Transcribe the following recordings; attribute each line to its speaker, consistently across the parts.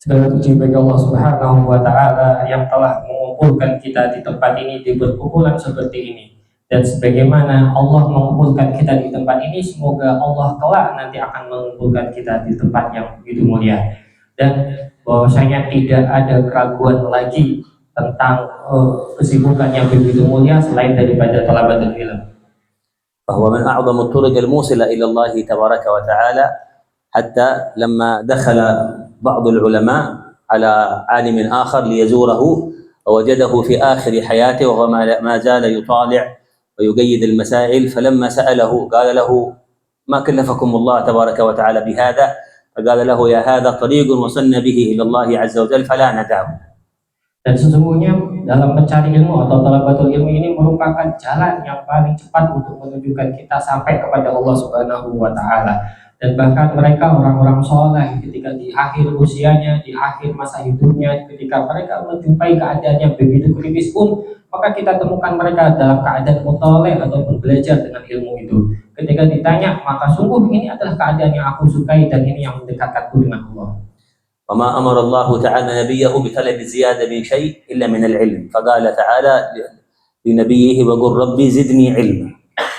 Speaker 1: Segala puji bagi Allah Subhanahu wa Ta'ala yang telah mengumpulkan kita di tempat ini, di berkumpulan seperti ini. Dan sebagaimana Allah mengumpulkan kita di tempat ini, semoga Allah kelak nanti akan mengumpulkan kita di tempat yang begitu mulia. Dan bahwasanya tidak ada keraguan lagi tentang kesibukan yang begitu mulia selain daripada talabatul ilm.
Speaker 2: فهو من أعظم الطرق الموصلة إلى الله تبارك وتعالى، حتى لما دخل بعض العلماء على عالم آخر ليزوره ووجده في آخر حياته وهو ما زال يطالع ويقيد المسائل، فلما سأله قال له: ما كلفكم الله تبارك وتعالى بهذا؟ فقال له: يا هذا طريق وصلنا به إلى الله عز وجل فلا ندعه.
Speaker 1: Dan sesungguhnya dalam mencari ilmu atau talabatul ilmu ini merupakan jalan yang paling cepat untuk menunjukkan kita sampai kepada Allah Subhanahu wa Ta'ala. Dan bahkan mereka orang-orang soleh ketika di akhir usianya, di akhir masa hidupnya, ketika mereka menjumpai keadaan yang begitu kritis pun, maka kita temukan mereka dalam keadaan mutoleh ataupun belajar dengan ilmu itu. Ketika ditanya, maka sungguh ini adalah keadaan yang aku sukai dan ini yang mendekatkanku dengan Allah.
Speaker 2: وما أمر الله تعالى نبيه بطلب الزيادة من شيء إلا من العلم، فقال تعالى لنبيه: وقل ربي زدني علما.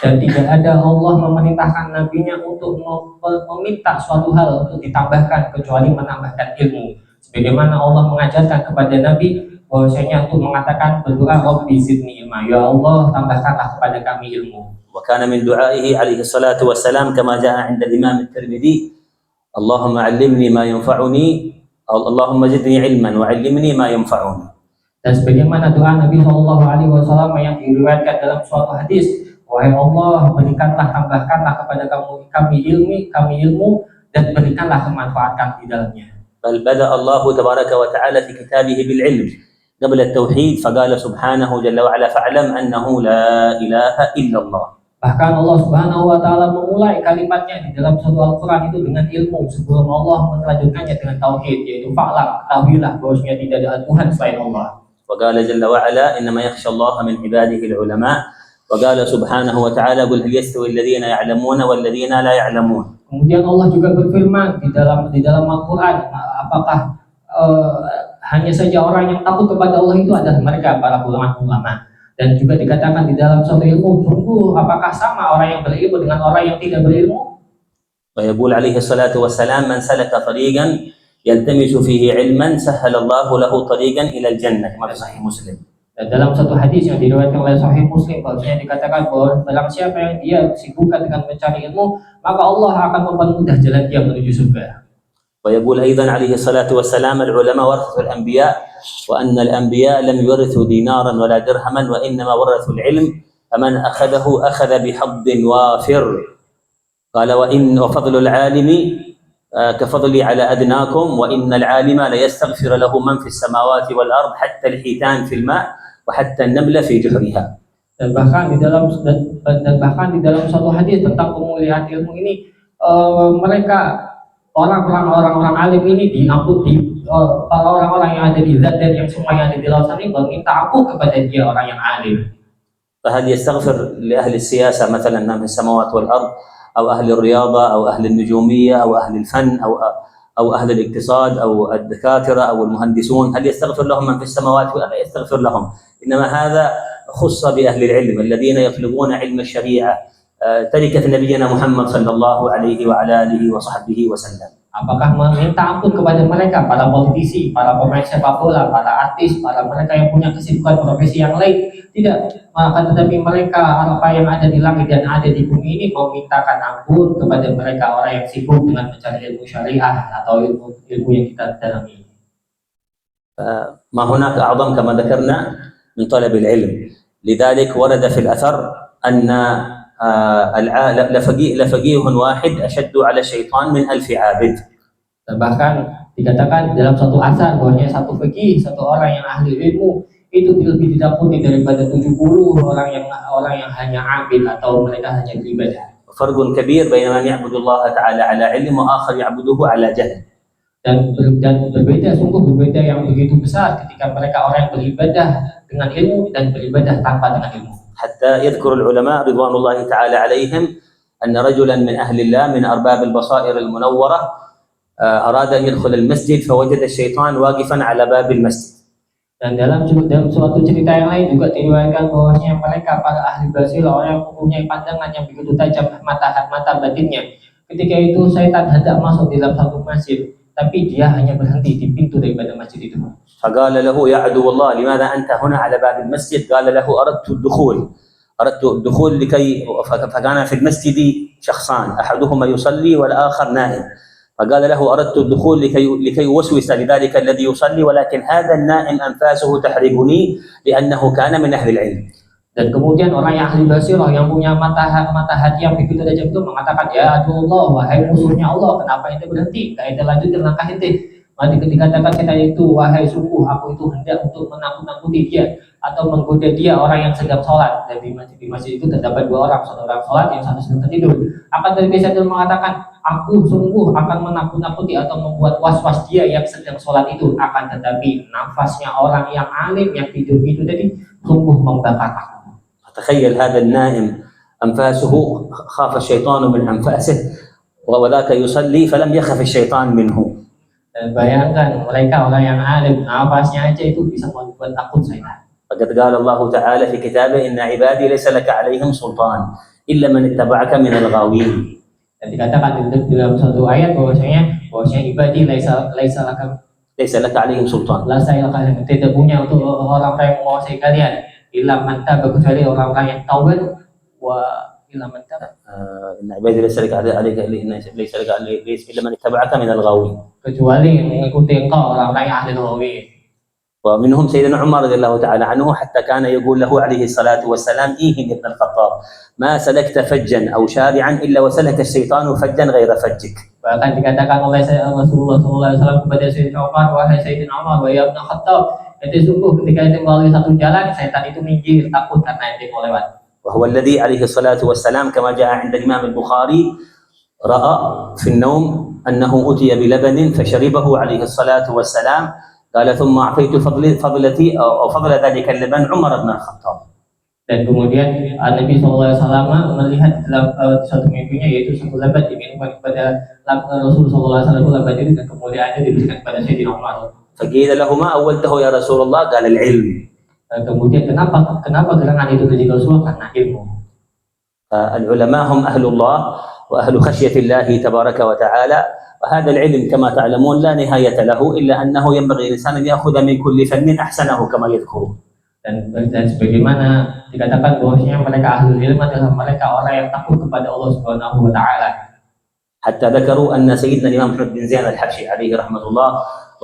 Speaker 1: Dan tidak ada Allah memerintahkan nabinya untuk meminta suatu hal untuk ditambahkan kecuali menambahkan ilmu. Sebagaimana Allah mengajarkan kepada Nabi bahwasanya untuk mengatakan berdoa Rabbi zidni ilma, ya Allah tambahkanlah kepada kami ilmu.
Speaker 2: وكان من دعائه عليه الصلاة والسلام كما جاء عند الإمام الترمذي: اللهم علمني ما ينفعني Allahumma zidni ilman wa 'allimni ma yanfa'uni.
Speaker 1: Dan sebagaimana doa Nabi Shallallahu Alaihi Wasallam yang diriwayatkan dalam suatu hadis, wahai Allah berikanlah, tambahkanlah kepada kami ilmu dan berikanlah kemanfaatan di dalamnya.
Speaker 2: Bal bada Allah tabaraka wa ta'ala fi kitabih bil ilm qabla at-tauhid faqala subhanahu jalla wa ala fa'lam annahu la ilaha illa Allah.
Speaker 1: Bahkan Allah Subhanahu wa Ta'ala memulai kalimatnya di dalam suatu Al-Quran itu dengan ilmu sebelum Allah melanjutkannya dengan tauhid, yaitu fa'lam, ketahuilah bahwasanya tidak ada Tuhan selain Allah.
Speaker 2: Wa qala jalla wa ala innama yakhsha Allah min ibadihi al-ulama. Wa qala subhanahu wa ta'ala qul hal yastawi alladhina ya'lamuna wal ladhina la ya'lamun.
Speaker 1: Kemudian Allah juga berfirman di dalam Al-Quran, apakah hanya saja orang yang takut kepada Allah itu adalah mereka para ulama. Dan juga dikatakan di dalam suatu ilmu, sungguh apakah sama orang yang berilmu dengan orang yang tidak berilmu?
Speaker 2: Wa yaqul alaihi salatu wassalam man salaka tariqan yaltamisu fihi ilman sahhala Allahu lahu tariqan ila al-jannah, kama fi sahih Muslim.
Speaker 1: Dan dalam satu hadis yang diriwayatkan oleh Sahih Muslim, bahwasanya dikatakan bahwa barang siapa yang dia sibukkan dengan mencari ilmu, maka Allah akan mempermudah jalan dia menuju surga.
Speaker 2: ويقول أيضا عليه الصلاة والسلام العلماء ورثوا الأنبياء وأن الأنبياء لم يورثوا دينارا ولا درهما وإنما ورثوا العلم فمن أخذه أخذ بحظ وافر. قال وفضل العالم كفضلي على أدناكم وإن العالم ليستغفر له من في السماوات والأرض حتى الحيتان في الماء وحتى النمل في جحرها.
Speaker 1: Dan bahkan di dalam satu hadis tentang kemuliaan ilmu ini, mereka orang-orang alim ini diampuni, para orang-orang yang ada di zat dan yang semua yang ada di lautan ini meminta ampun kepada dia orang yang alim.
Speaker 2: فهل يستغفر لأهل السياسة مثلا من في السماوات والأرض أو أهل الرياضة أو أهل النجومية أو أهل الفن أو أهل الاقتصاد أو الدكاترة أو المهندسون، هل يستغفر لهم من في السماوات ولا يستغفر لهم؟ إنما هذا خص بأهل العلم الذين يطلبون علم الشريعة تركة نبينا محمد صلى الله عليه وعلى آله وصحبه وسلم.
Speaker 1: Apakah meminta ampun kepada mereka, para politisi, para pemain sepak bola, para artis, para mereka yang punya kesibukan profesi yang lain? Tidak, akan tetapi mereka apa yang ada di langit dan ada di bumi ini memintakan ampun kepada mereka orang yang sibuk dengan mencari ilmu syariah atau ilmu yang kita dalami.
Speaker 2: ما هناك أعظم كما ذكرنا من طلب العلم، لذلك ورد في الأثر أن لفقيه واحد أشد على الشيطان من 1000 عابد.
Speaker 1: Dan bahkan dikatakan dalam satu asar bahwasanya satu faqih, satu orang yang ahli ilmu itu lebih ditakuti daripada 70 orang yang hanya abid atau mereka hanya beribadah.
Speaker 2: فرق كبير بين من يعبد الله تعالى على علم وآخر يعبده على جهل.
Speaker 1: Dan sungguh berbeda yang begitu besar ketika mereka orang yang beribadah dengan ilmu dan beribadah tanpa dengan ilmu.
Speaker 2: حتى يذكر العلماء رضوان الله تعالى عليهم أن رجلا من أهل الله من أرباب البصائر المنورة أراد أن يدخل المسجد فوجد الشيطان واقفا على باب المسجid.
Speaker 1: Dan dalam suatu cerita yang lain juga diriwayatkan bahwasanya mereka para ahli basir orang yang mempunyai pandangan yang begitu tajam mata batinnya. Ketika itu syaitan hendak masuk di dalam satu masjid, tapi dia hanya berhenti di pintu daripada masjid itu.
Speaker 2: فقال له يا عدو الله لماذا أنت هنا على باب المسجid؟ قال له أردت الدخول فكان في المسجد شخصان أحدهما يصلي والآخر نائم. فقال له أردت الدخول لكي أوسوس لذلك الذي يصلي ولكن هذا النائم أنفاسه تحرقني لأنه كان من أهل العلم.
Speaker 1: Dan kemudian orang yang ahli basirah yang punya mata hati yang begitu tajam itu mengatakan, ya Allah, wahai musuhnya Allah, kenapa ente berhenti? Enggak ente lanjutin langkah ente. Maka dikatakan setan itu, wahai sungguh aku itu hendak untuk menakut-nakuti dia atau menggoda dia, orang yang sedang sholat. Dan di masjid itu terdapat dua orang, satu orang sholat, yang satu sedang tertidur. Akan tetapi setan mengatakan, aku sungguh akan menakut-nakuti atau membuat was-was dia yang sedang sholat itu. Akan tetapi nafasnya orang yang alim yang tidur itu tadi sungguh membakar aku.
Speaker 2: تخيل هذا النائم أنفاسه خاف الشيطان من أنفاسه وذاك يصلي فلم يخف الشيطان منه.
Speaker 1: Dan bayangkan mereka orang yang alim nafasnya aja itu bisa membuat takut syaitan.
Speaker 2: فقد قال الله تعالى في كتابه إن عبادي ليس لك عليهم سلطان إلا من اتبعك من الغاوين.
Speaker 1: Dan dikatakan di dalam satu ayat bahwasanya ibadi laisa
Speaker 2: لك عليهم سلطان.
Speaker 1: Kalian tidak punya untuk orang-orang yang menguasai kalian. Illa man taba, kecuali orang-orang yang taubat, wa illa man taba.
Speaker 2: Inna ibadi laysa laka alayka illa man ittaba'aka min al-ghawin.
Speaker 1: Kecuali mengikuti engkau orang-orang yang ahli ghawin.
Speaker 2: ومنهم سيدنا عمر رضي الله تعالى عنه حتى كان يقول له عليه الصلاة والسلام إيهم ابن الخطاب ما سلكت فجا أو شارعا إلا وسلك الشيطان فجا غير فجك.
Speaker 1: Bahkan dikatakan oleh Rasulullah SAW kepada Sayyidina Umar, wahai Sayyidina Umar, wahai Ibn Khattab, itu sungguh ketika itu melalui satu jalan, setan itu minggir, takut karena itu mau lewat.
Speaker 2: وهو الذي عليه الصلاة والسلام كما جاء عند الإمام البخاري رأى في النوم أنه أتي بلبن فشربه عليه الصلاة والسلام قال ثم أعطيت فضلتي أو فضل ذلك اللبن عمر بن الخطاب.
Speaker 1: Dan kemudian Nabi SAW melihat dalam suatu mimpinya, yaitu satu lebat diminumkan kepada Rasulullah SAW, lebat itu dan kemuliaannya diberikan kepada Sayyidina Umar.
Speaker 2: فقيل له ما أولته يا رسول الله؟ قال العلم.
Speaker 1: Kemudian kenapa gerangan itu dari Rasulullah? Karena ilmu.
Speaker 2: العلماء هم أهل الله وأهل خشية الله تبارك وتعالى، وهذا العلم كما تعلمون لا نهاية له إلا أنه ينبغي الإنسان أن يأخذ من كل فن أحسنه كما يذكرون. Dan sebagaimana dikatakan bahwasanya mereka ahli ilmu adalah mereka orang yang takut kepada Allah Subhanahu wa taala. حتى ذكروا أن سيدنا الإمام محمد بن زين الحبشي عليه رحمة الله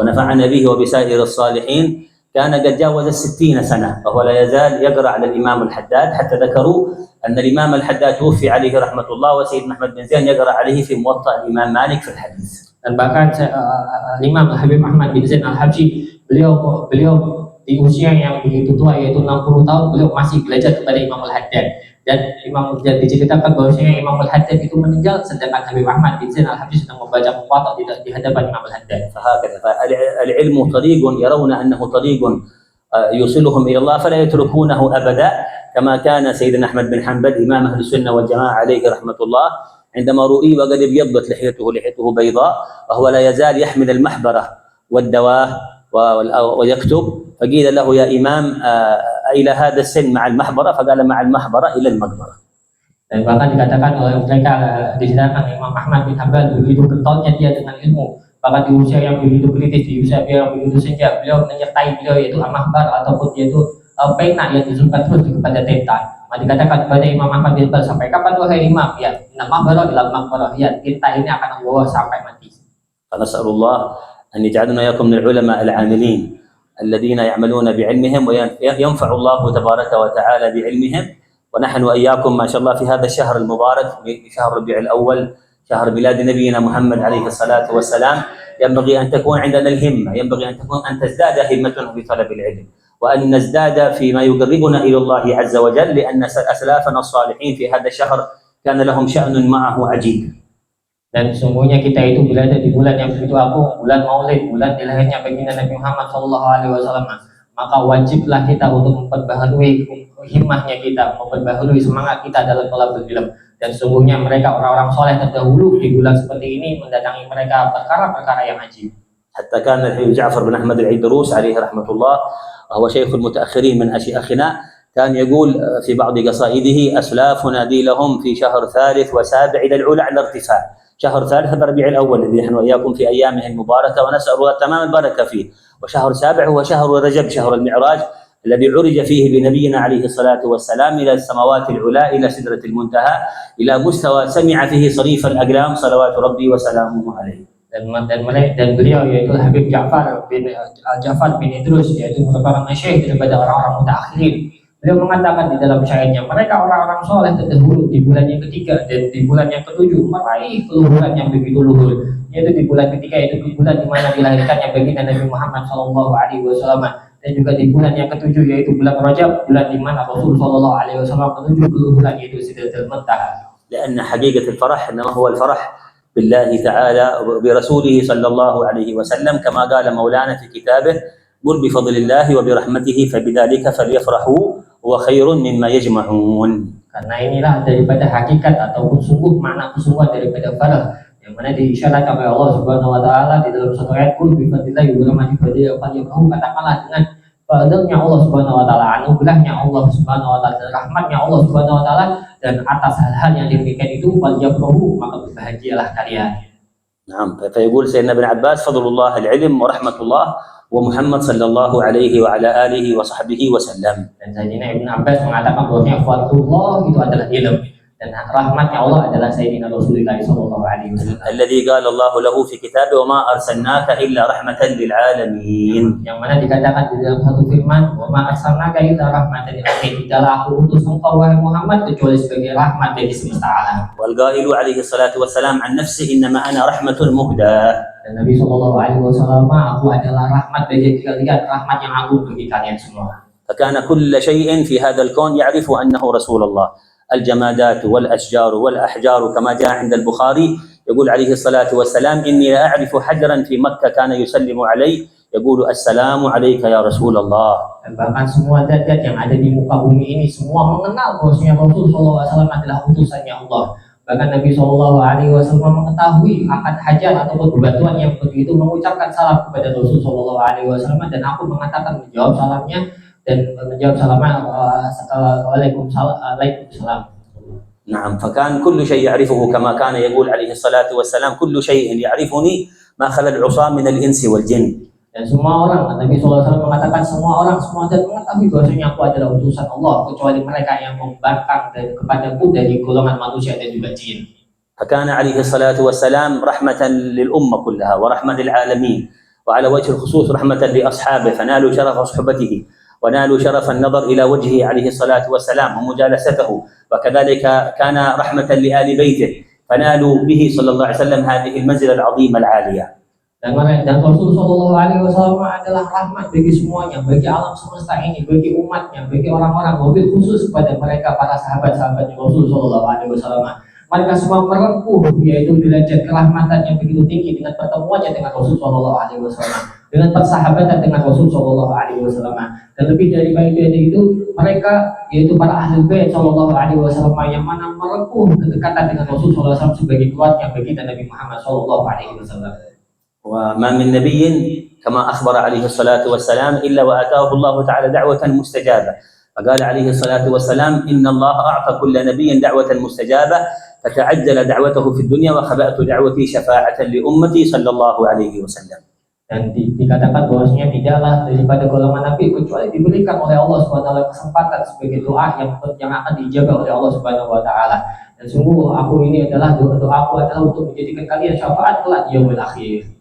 Speaker 2: ونفعنا به وبسائر الصالحين كان قد جاوز 60 سنة وهو لا يزال يقرأ على الإمام الحداد، حتى ذكروا أن الإمام الحداد توفي عليه رحمة الله وسيدنا محمد بن زين يقرأ عليه في موطأ الإمام مالك في الحديث.
Speaker 1: Dan bahkan Imam Habib Ahmad bin Zain Al-Habsyi beliau di usia yang begitu tua, yaitu 60 tahun, beliau masih belajar kepada Imam Al-Haddad. Dan diceritakan bahwasanya Imam Al-Haddad itu meninggal sedangkan Habib Ahmad bin Zain Al-Habsyi sedang membaca muwatta di hadapan Imam Al-Haddad.
Speaker 2: فالعلم طريق يرون أنه طريق يوصلهم إلى الله فلا يتركونه أبدا، كما كان سيدنا أحمد بن حنبل إمام أهل السنة والجماعة عليه رحمة الله عندما رؤي وقد ابيضت لحيته بيضاء وهو لا يزال يحمل المحبرة والدواء ويكتب، فقيل له يا إمام إلى هذا السن مع المحبرة؟ فقال مع المحبرة إلى المقبرة.
Speaker 1: Dan bahkan dikatakan oleh mereka, diceritakan Imam Ahmad bin Hanbal begitu kentalnya dia dengan ilmu, bahkan di usia yang begitu kritis, di usia yang begitu senja, beliau menyertai beliau yaitu amahbar ataupun yaitu pena yang diselipkan terus kepada tinta. Maka dikatakan kepada Imam Ahmad bin Hanbal, sampai kapan wahai Imam? Ya, amahbar ila makbarah, ya tinta ini akan membawa sampai mati.
Speaker 2: فنسأل الله أن يجعلنا إياكم من العلماء العاملين الذين يعملون بعلمهم وينفع الله تبارك وتعالى بعلمهم، ونحن وإياكم ما شاء الله في هذا الشهر المبارك، في شهر ربيع الأول، شهر ميلاد نبينا محمد عليه الصلاة والسلام، ينبغي أن تكون عندنا الهمة، ينبغي أن تزداد همتنا في طلب العلم، وأن نزداد فيما يقربنا إلى الله عز وجل، لأن أسلافنا الصالحين في هذا الشهر كان لهم شأن معه عجيب.
Speaker 1: Dan sesungguhnya kita itu berada di bulan yang begitu agung, bulan Maulid, bulan dilahirnya baginda Nabi Muhammad SAW. maka wajiblah kita untuk memperbaharui himmahnya kita, memperbaharui semangat kita dalam thalabul ilm. Dan sungguhnya mereka orang-orang soleh terdahulu di bulan seperti ini mendatangi mereka perkara-perkara yang ajib.
Speaker 2: حتى كان جعفر بن أحمد العيدروس عليه رحمة الله وهو شيخ المتأخرين من أشياخنا كان يقول في بعض قصائده: أسلافنا دي لهم في شهر ثالث وسابع إلى العلا على ارتفاع. شهر ثالث هذا ربيع الأول الذي نحن وإياكم في أيامه المباركة ونسأل الله تمام البركة فيه. وشهر سابع هو شهر رجب، شهر المعراج الذي عرج فيه بنبينا عليه الصلاة والسلام إلى السماوات العلا إلى سدرة المنتهى إلى مستوى سمع فيه صريف الأقلام صلوات ربي وسلامه عليه.
Speaker 1: Dan beliau yaitu Habib Ja'far bin Idrus, yaitu merupakan syekh daripada orang-orang mutaakhirin. Beliau mengatakan di dalam syairnya, mereka orang-orang soleh terdahulu di bulan yang ketiga dan di bulan yang ketujuh meraih keluhuran yang begitu luhur, yaitu di bulan ketiga, yaitu di bulan di mana dilahirkannya baginda Nabi Muhammad SAW, dan juga di bulan yang ketujuh yaitu bulan Rajab, bulan di mana Rasul SAW menuju keluhuran yaitu Sidratul Muntaha.
Speaker 2: لأن حقيقة الفرح إنما هو الفرح بالله تعالى وبرسوله صلى الله عليه وسلم كما قال مولانا في كتابه: قل بفضل الله وبرحمته فبذلك فليفرحوا هو خير مما يجمعون.
Speaker 1: Karena inilah daripada hakikat ataupun sungguh makna kesungguhan daripada farah yang mana diisyaratkan oleh Allah Subhanahu wa taala di dalam satu ayat: "Qul bi fadlillahi wa rahmatihi falyafrahu." Katakanlah dengan fadlnya Allah Subhanahu wa taala, anugerahnya Allah Subhanahu wa taala, rahmatnya Allah Subhanahu wa taala, dan atas hal-hal yang demikian itu falyafrahu, maka berbahagialah kalian.
Speaker 2: نعم. فيقول سيدنا ابن عباس: فضل الله العلم ورحمة الله ومحمد صلى الله عليه وعلى آله وصحبه وسلم.
Speaker 1: Dan Sayyidina Ibn Abbas mengatakan bahwa fadlullah itu adalah ilmu, dan rahmatnya Allah adalah Sayyidina Rasulullah SAW.
Speaker 2: الذي قال الله له في كتابه: وما أرسلناك إلا رحمة للعالمين.
Speaker 1: Yang mana dikatakan di dalam satu firman, wa ma arsalnaka illa rahmatan lil alamin. Tidaklah aku utus engkau wahai Muhammad kecuali sebagai rahmat bagi semesta alam.
Speaker 2: والقائل عليه الصلاة والسلام عن نفسه: إنما أنا رحمة مهداة.
Speaker 1: Dan Nabi SAW, aku adalah rahmat bagi kalian, rahmat yang agung bagi kalian semua.
Speaker 2: فكان كل شيء في هذا الكون يعرف أنه رسول الله. الجمادات والأشجار والأحجار كما جاء عند البخاري يقول عليه الصلاة والسلام: إني لا أعرف حجرا في مكة كان يسلم علي يقول: السلام عليك يا رسول الله.
Speaker 1: Dan bahkan semua zat-zat yang ada di muka bumi ini semua mengenal bahwasanya Rasul SAW adalah utusannya Allah. Bahkan Nabi SAW mengetahui akad hajar ataupun bebatuan yang begitu mengucapkan salam kepada Rasul SAW, dan aku mengatakan menjawab salamnya dan menjawab salamnya Waalaikumsalam.
Speaker 2: نعم. فكان كل شيء يعرفه كما كان يقول عليه الصلاة والسلام: كل شيء يعرفني ما خلا العصاة من الإنس والجن.
Speaker 1: Dan semua orang, Nabi SAW mengatakan semua orang, semua zat mengetahui bahwasanya aku adalah utusan Allah kecuali mereka yang membangkang kepadaku dari golongan manusia dan juga jin.
Speaker 2: فكان عليه الصلاة والسلام رحمة للأمة كلها ورحمة للعالمين، وعلى وجه الخصوص رحمة لأصحابه فنالوا شرف صحبته ونالوا شرف النظر إلى وجهه عليه الصلاة والسلام ومجالسته، وكذلك كان رحمة لآل بيته فنالوا به صلى الله عليه وسلم هذه المنزلة العظيمة العالية.
Speaker 1: Dan Rasul SAW adalah rahmat bagi semuanya, bagi alam semesta ini, bagi umatnya, bagi orang-orang, mobil khusus kepada mereka para sahabat-sahabatnya Rasul SAW. Mereka semua merempuh yaitu derajat kerahmatan yang begitu tinggi dengan pertemuannya dengan Rasul SAW, dengan persahabatan dengan Rasul SAW. Dan lebih daripada itu, mereka yaitu para ahli bait SAW yang mana merempuh kedekatan dengan Rasul SAW sebagai keluarga baginda Nabi Muhammad SAW.
Speaker 2: وما من نبي كما أخبر عليه الصلاة والسلام إلا وآتاه الله تعالى دعوة مستجابة، فقال عليه الصلاة والسلام: إن الله أعطى كل نبي دعوة مستجابة فتعجل دعوته في الدنيا وخبأت دعوتي شفاعة لأمتي صلى الله عليه وسلم.
Speaker 1: Dan dikatakan bahwasanya tidaklah daripada golongan nabi kecuali diberikan oleh Allah Subhanahu wa taala kesempatan sebagai doa yang akan dijawab oleh Allah Subhanahu wa taala. Dan sungguh aku ini adalah doaku adalah untuk menjadikan kalian syafaat kelak di yaumil akhir.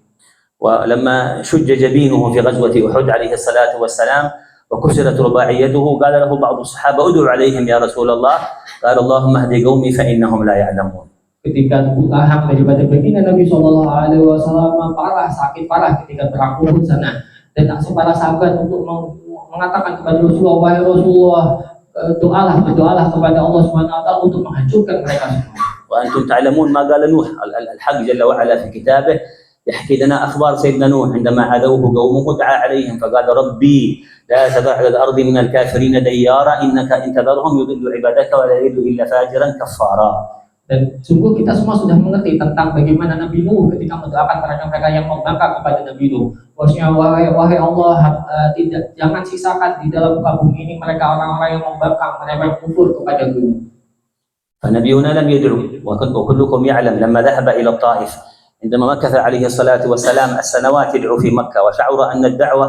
Speaker 2: ولما شج جبينه في غزوة أحد عليه الصلاة والسلام وكسرت رباعيته قال له بعض الصحابة: ادعو عليهم يا رسول الله. قال: اللهم اهد قومي فإنهم لا يعلمون.
Speaker 1: Ketika lahang daripada baginda Nabi SAW parah, sakit parah ketika perang Uhud sana, dan para sahabat untuk mengatakan kepada Rasulullah: wahai Rasulullah, berdoalah kepada Allah Subhanahu wa taala untuk menghancurkan mereka semua.
Speaker 2: وأنتم تعلمون ما قال نوح الحق جل وعلا في كتابه: يحكي لنا أخبار سيدنا نوح عندما عذوه قومه دعا عليهم فقال ربي لا تذر على الأرض من الكافرين ديارا إنك إن تذرهم يضل عبادك ولا يضل إلا فاجرا كفارا.
Speaker 1: Dan sungguh kita semua sudah mengerti tentang bagaimana Nabi Nuh ketika mendoakan mereka-mereka yang membangkang kepada Nabi Nuh. Bahwasanya wahai Allah, jangan sisakan di dalam muka bumi ini mereka orang-orang yang membangkang, mereka yang kufur kepadamu.
Speaker 2: فنبينا لم يدعو وكلكم يعلم لما ذهب إلى الطائف عندما مكث عليه الصلاة والسلام السنوات يدعو في مكة وشعر أن الدعوة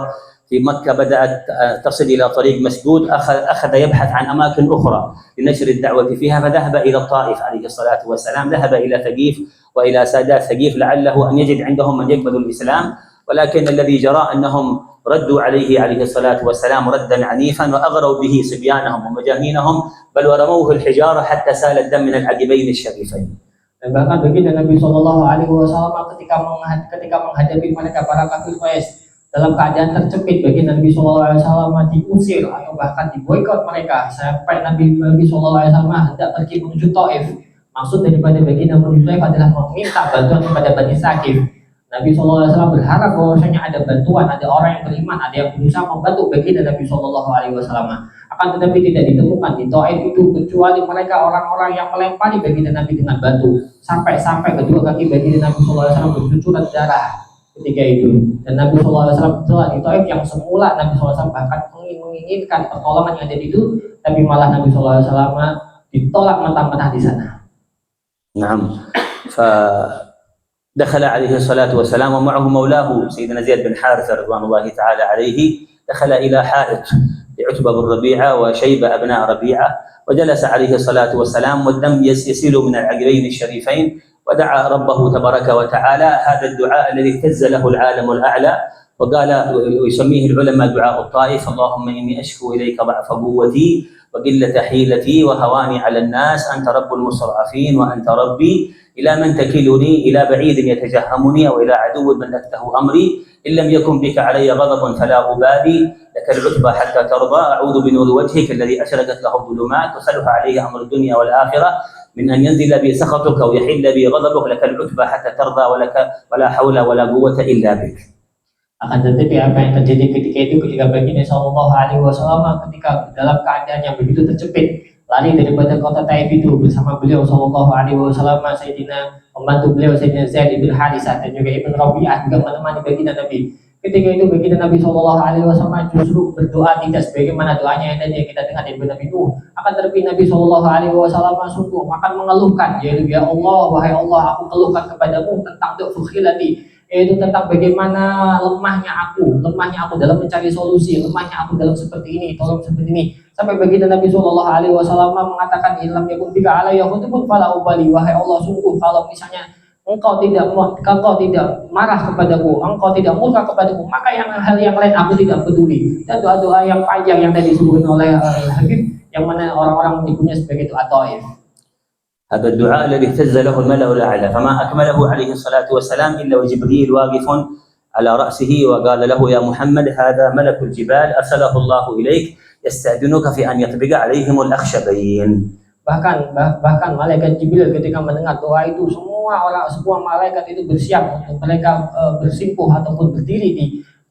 Speaker 2: في مكة بدأت تصل إلى طريق مسدود أخذ يبحث عن أماكن أخرى لنشر الدعوة فيها فذهب إلى الطائف عليه الصلاة والسلام ذهب إلى ثقيف وإلى سادات ثقيف لعله أن يجد عندهم من يقبل الإسلام ولكن الذي جرى أنهم ردوا عليه الصلاة والسلام ردا عنيفا وأغروا به صبيانهم ومجانينهم بل ورموه الحجارة حتى سال الدم من العقبين الشريفين.
Speaker 1: Dan bahkan baginda Nabi Shallallahu Alaihi Wasallam ketika menghadapi mereka para kafir Quraisy dalam keadaan terjepit, baginda Nabi Shallallahu Alaihi Wasallam diusir, bahkan diboikot mereka sampai Nabi Shallallahu Alaihi Wasallam hendak pergi menuju Taif. Maksud daripada baginda menuju Taif adalah meminta bantuan kepada Bani Saqif. Nabi SAW berharap bahwasanya ada bantuan, ada orang yang beriman, ada yang berusaha membantu baginda Nabi SAW. Akan tetapi tidak ditemukan di Taif itu kecuali mereka orang-orang yang melempari baginda Nabi dengan batu sampai kedua kaki baginda Nabi SAW bercucuran darah ketika itu. Dan Nabi SAW telah di Taif yang semula Nabi SAW bahkan menginginkan pertolongan yang ada di itu, tapi malah Nabi SAW ditolak mentah-mentah di sana.
Speaker 2: Naam. دخل عليه الصلاة والسلام ومعه مولاه سيدنا زيد بن حارثة رضوان الله تعالى عليه دخل إلى حائط لعتبة بن ربيعة وشيبة أبناء ربيعة وجلس عليه الصلاة والسلام والدم يسيل من العقبين الشريفين ودعا ربه تبارك وتعالى هذا الدعاء الذي اهتز له العالم الأعلى وقال ويسميه العلماء دعاء الطائف اللهم إني أشكو إليك ضعف قوتي وقلة حيلتي وهواني على الناس أنت رب المستضعفين وأنت ربي إلى من تكلني إلى بعيد يتجهمني أو إلى عدو ملكته أمري إن لم يكن بك علي غضب فلا أبالي لك العتبى حتى ترضى أعوذ بنور وجهك الذي أشرقت له الظلمات وصلح عليه أمر الدنيا والآخرة من أن ينزل بي سخطك أو يحل بي غضبك لك العتبى حتى ترضى ولا حول ولا قوة إلا بك.
Speaker 1: Akan tetapi apa yang terjadi ketika baginda Sallallahu Alaihi Wasallam ketika dalam keadaan yang begitu terjepit lari daripada kota Taif itu bersama beliau Sallallahu Alaihi Wasallam, Sayyidina pembantu beliau Sayyidina Zaid bin Harithah dan juga Ibn Rabi'ah juga menemani baginda Nabi. Ketika itu baginda Nabi Sallallahu Alaihi Wasallam justru berdoa tidak sebagaimana doanya yang tadi kita dengar dari Nabi Nuh. Akan tetapi Nabi Sallallahu Alaihi Wasallam sungguh akan mengeluhkan, ya Allah, wahai Allah, aku keluhkan kepadamu tentang du'fukhilati, yaitu tentang bagaimana lemahnya aku dalam mencari solusi, lemahnya aku dalam seperti ini, tolong seperti ini. Sampai baginda Nabi Shallallahu Alaihi Wasallam mengatakan, "Ilam yakun bika alayya khutbun fala ubali." Wahai Allah, sungguh kalau misalnya engkau tidak marah kepadaku, engkau tidak murka kepadaku, maka hal yang lain aku tidak peduli. Dan doa-doa yang panjang yang tadi disebutkan oleh Habib, yang mana orang-orang menyebutnya sebagai doa Taif.
Speaker 2: هذا الدعاء الذي اهتز له الملأ الأعلى فما أكمله عليه الصلاة والسلام إلا وجبريل واقف على رأسه وقال له يا محمد هذا ملك الجبال أرسله الله إليك يستأذنك في أن يطبق عليهم الأخشبين.
Speaker 1: Bahkan malaikat Jibril ketika mendengar doa itu semua malaikat itu bersiap untuk mereka bersimpuh ataupun berdiri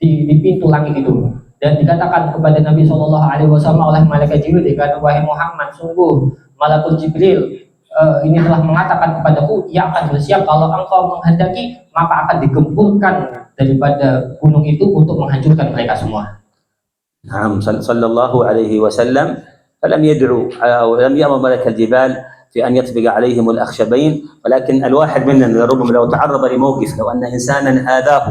Speaker 1: di pintu langit itu. Dan dikatakan kepada Nabi Shallallahu Alaihi Wasallam oleh malaikat Jibril, dikatakan wahai Muhammad, sungguh malaikat Jibril ini telah mengatakan kepadaku, ia akan bersiap kalau engkau menghendaki maka akan digempurkan daripada gunung itu untuk menghancurkan mereka semua.
Speaker 2: نعم صلى الله عليه وسلم فلم يدعو أو لم يأمر ملك الجبال في أن يطبق عليهم الأخشبين ولكن الواحد مننا ربما لو تعرض لموقف لو أن إنسانا آذاه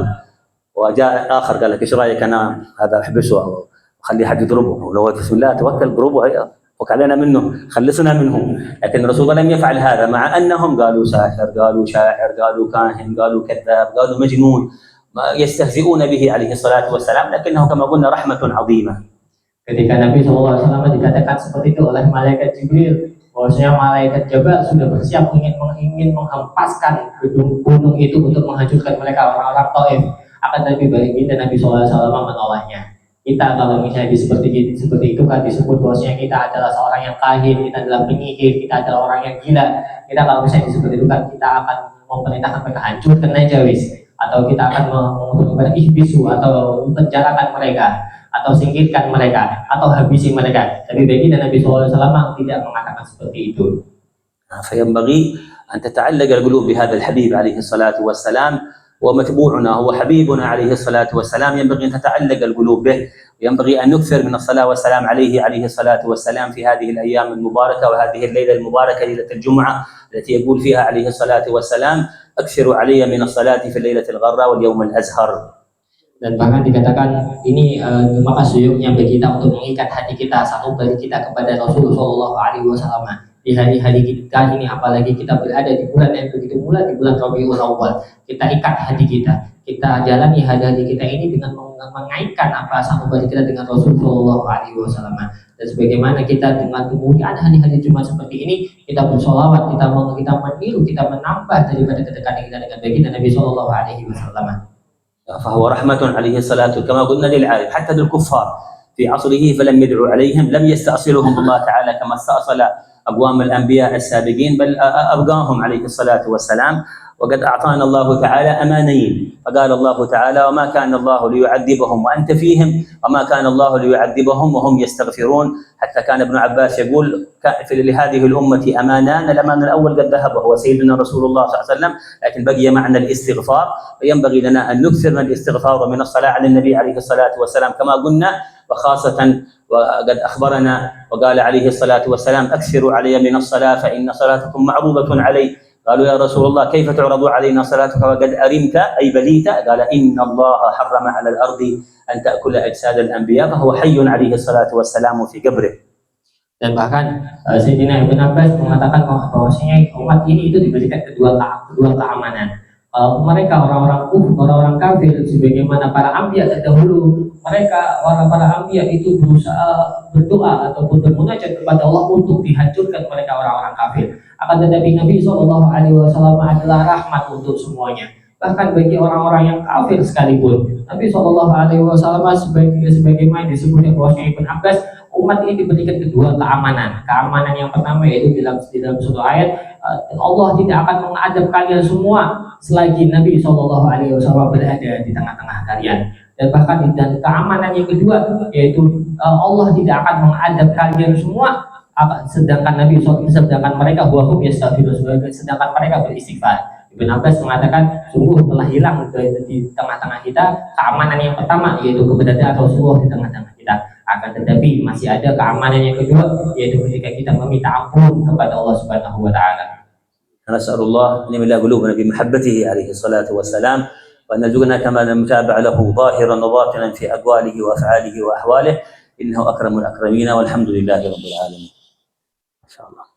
Speaker 2: وجاء آخر قال لك إيش رأيك أنا هذا أحبسه أو خلي حد يضربه ولو بسم الله توكل ضربه وكلنا منه خلصنا منه لكن الرسول لم يفعل هذا مع أنهم قالوا ساحر قالوا شاعر قالوا كاهن قالوا كذاب قالوا مجنون يستهزئون به عليه الصلاة والسلام لكنه كما قلنا رحمة عظيمة.
Speaker 1: Ketika Nabi SAW dikatakan seperti itu oleh malaikat Jibril, bahwasanya malaikat Jabal sudah bersiap ingin menghempaskan gunung itu untuk menghancurkan mereka orang-orang Taif. Akan tetapi baginda Nabi SAW menolaknya. Kita kalau misalnya seperti itu kan disebut bahwasanya kita adalah seorang yang kahin, kita adalah penyihir, kita adalah orang yang gila. Kita kalau misalnya disebut itu kan kita akan memerintahkan mereka hancurkan aja wis. atau kita akan mengutuk kepada ihbisu atau penjarakan mereka atau singkirkan mereka atau habisi mereka. Tapi baginda Nabi SAW tidak mengatakan seperti itu.
Speaker 2: فينبغي أن تتعلق القلوب بهذا الحبيب عليه الصلاة والسلام، ومتبوعنا هو حبيبنا عليه الصلاة والسلام، ينبغي أن تتعلق القلوب به، وينبغي أن نكثر من الصلاة والسلام عليه الصلاة والسلام في هذه الأيام المباركة وهذه الليلة المباركة ليلة الجمعة التي يقول فيها عليه الصلاة والسلام: أكثروا علي من الصلاة في الليلة الغراء واليوم الأزهر.
Speaker 1: Dan bahkan dikatakan ini maka suyuknya bagi kita untuk mengikat hati kita, sanubari kita kepada Rasulullah SAW di hari-hari kita ini, apalagi kita berada di bulan yang begitu mulia, di bulan Rabiul Awwal. Kita ikat hati kita jalani hari-hari kita ini dengan mengaitkan apa sanubari kita dengan Rasulullah SAW. Dan sebagaimana kita dengan kemuliaan hari-hari Jumat seperti ini, kita bersolawat, kita meniru, kita menambah daripada kedekatan kita dengan baginda Nabi SAW.
Speaker 2: فهو رحمة عليه الصلاة، كما قلنا للعالم حتى للكفار في عصره فلم يدعو عليهم، لم يستأصلهم الله تعالى كما استأصل أقوام الأنبياء السابقين، بل أبقاهم عليه الصلاة والسلام. وقد أعطانا الله تعالى أمانين، فقال الله تعالى: وما كان الله ليعذبهم وأنت فيهم وما كان الله ليعذبهم وهم يستغفرون. حتى كان ابن عباس يقول لهذه الأمة أمانان، الأمان الأول قد ذهب وهو سيدنا رسول الله صلى الله عليه وسلم، لكن بقي معنا الاستغفار، فينبغي لنا أن نكثر من الاستغفار ومن الصلاة على النبي عليه الصلاة والسلام كما قلنا، وخاصة وقد أخبرنا وقال عليه الصلاة والسلام: أكثروا علي من الصلاة فإن صلاتكم معروضة علي. قالوا: يا رسول الله كيف تعرض علينا صلاتك وقد أرمت أي بليت؟ قال: إن الله حرم على الأرض أن تأكل أجساد الأنبياء فهو حي عليه الصلاة والسلام في قبره.
Speaker 1: Dan bahkan Sayyidina Ibn Abbas mengatakan bahwasanya umat ini itu diberikan kedua keamanan. Mereka orang-orang kafir sebagaimana para anbiya terdahulu, mereka para anbiya itu berusaha berdoa ataupun bermunajat kepada Allah untuk dihancurkan mereka orang-orang kafir. Akan tetapi Nabi SAW adalah rahmat untuk semuanya. Bahkan bagi orang-orang yang kafir sekalipun, Nabi SAW sebagaimana disebutkan bahwasanya Ibn Abbas, umat ini diberikan kedua keamanan. Keamanan yang pertama yaitu dalam suatu ayat, Allah tidak akan mengadab kalian semua selagi Nabi SAW berada di tengah-tengah kalian. Dan bahkan dan keamanan yang kedua yaitu Allah tidak akan mengadab kalian semua sedangkan mereka wahum yastaghfirun, sedangkan mereka beristighfar. Ibn Abbas mengatakan sungguh telah hilang di tengah-tengah kita keamanan yang pertama yaitu keberadaan Rasulullah di tengah-tengah kita. Akan tetapi masih ada keamanan yang kedua yaitu ketika kita meminta ampun kepada Allah Subhanahu wa taala.
Speaker 2: نسأل الله أن يملأ قلوبنا بمحبته عليه الصلاة والسلام، وأن يرزقنا كمال المتابعة له ظاهرا وباطنا في أقواله وأفعاله وأحواله، إنه أكرم الأكرمين، والحمد لله رب العالمين. ما شاء الله.